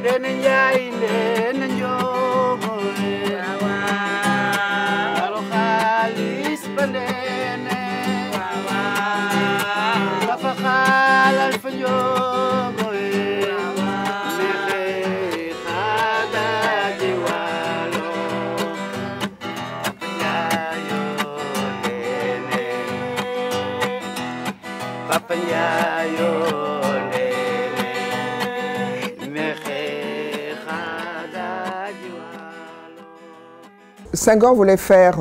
Ndene Njaay ndene njogo alo xaalis ba ndene dafa xaalal fa njogo mexe xaada ji walo Papa Ndiayo Senghor voulait faire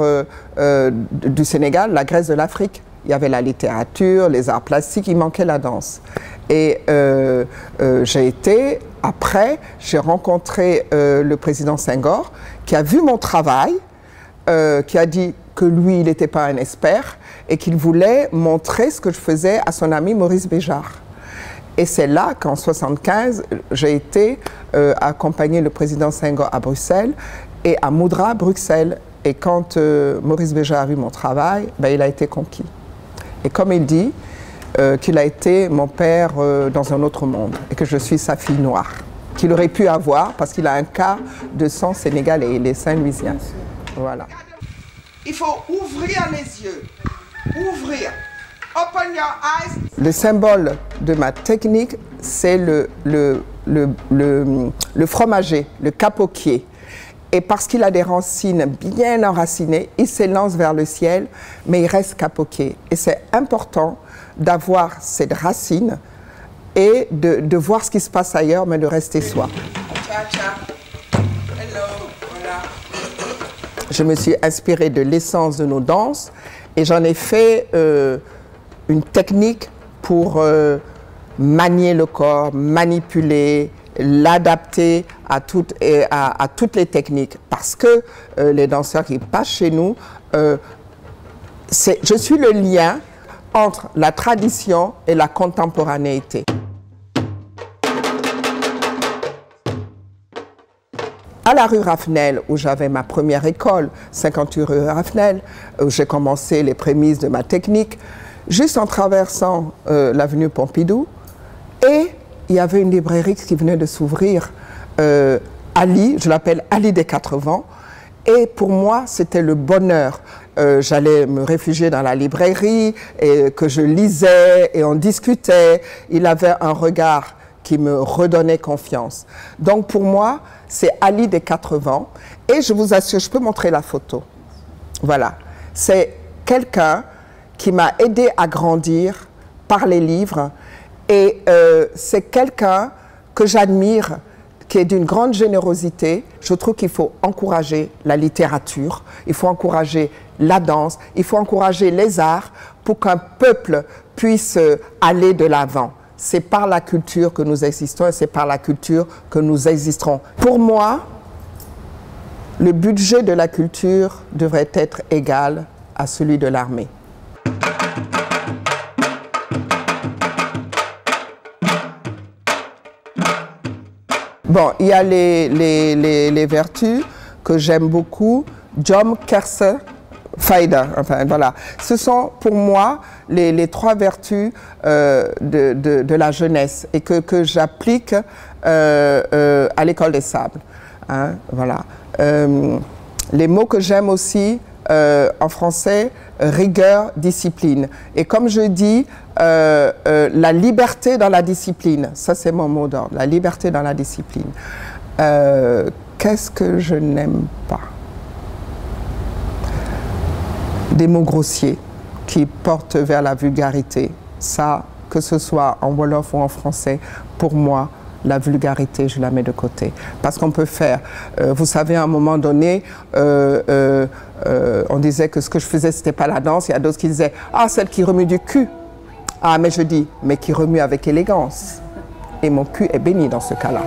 du Sénégal la Grèce de l'Afrique. Il y avait la littérature, les arts plastiques, il manquait la danse. Et j'ai rencontré le président Senghor qui a vu mon travail, qui a dit que lui, il n'était pas un expert et qu'il voulait montrer ce que je faisais à son ami Maurice Béjart. Et c'est là qu'en 1975, j'ai été accompagner le président Senghor à Bruxelles et à Moudra, Bruxelles. Et quand Maurice Béjart a vu mon travail, ben, il a été conquis. Et comme il dit, qu'il a été mon père dans un autre monde et que je suis sa fille noire, qu'il aurait pu avoir parce qu'il a un cas de sang sénégalais, il est Saint-Louisien. Voilà. Il faut ouvrir les yeux, ouvrir. Open your eyes. Le symbole de ma technique, c'est le fromager, le capoquier. Et parce qu'il a des racines bien enracinées, il s'élance vers le ciel, mais il reste capoquier. Et c'est important d'avoir cette racine et de voir ce qui se passe ailleurs, mais de rester soi. Hello. Voilà. Je me suis inspirée de l'essence de nos danses et j'en ai fait une technique pour manier le corps, manipuler, l'adapter à toutes les techniques. Parce que les danseurs qui passent chez nous, je suis le lien entre la tradition et la contemporanéité. À la rue Raffnel, où j'avais ma première école, 58 rue Raffnel, où j'ai commencé les prémices de ma technique, juste en traversant l'avenue Pompidou, et il y avait une librairie qui venait de s'ouvrir, Ali, je l'appelle Ali des 80, et pour moi, c'était le bonheur. J'allais me réfugier dans la librairie, et que je lisais, et on discutait. Il avait un regard qui me redonnait confiance. Donc pour moi, c'est Ali des 80, et je vous assure, je peux montrer la photo. Voilà, c'est quelqu'un qui m'a aidé à grandir par les livres, et c'est quelqu'un que j'admire, qui est d'une grande générosité. Je trouve qu'il faut encourager la littérature, il faut encourager la danse, il faut encourager les arts pour qu'un peuple puisse aller de l'avant. C'est par la culture que nous existons et c'est par la culture que nous existerons. Pour moi, le budget de la culture devrait être égal à celui de l'armée. Bon, il y a les vertus que j'aime beaucoup, Jom, Kerse, Faïda, enfin voilà. Ce sont pour moi les trois vertus de la jeunesse et que j'applique à l'école des sables. Hein, voilà. Les mots que j'aime aussi en français, rigueur, discipline. Et comme je dis, la liberté dans la discipline, ça c'est mon mot d'ordre, la liberté dans la discipline. Qu'est-ce que je n'aime pas? Des mots grossiers qui portent vers la vulgarité. Ça, que ce soit en wolof ou en français, pour moi, la vulgarité, je la mets de côté. Parce qu'on peut faire, vous savez, à un moment donné, on disait que ce que je faisais, c'était pas la danse. Il y a d'autres qui disaient, ah, celle qui remue du cul. Ah, mais je dis, mais qui remue avec élégance. Et mon cul est béni dans ce cas-là.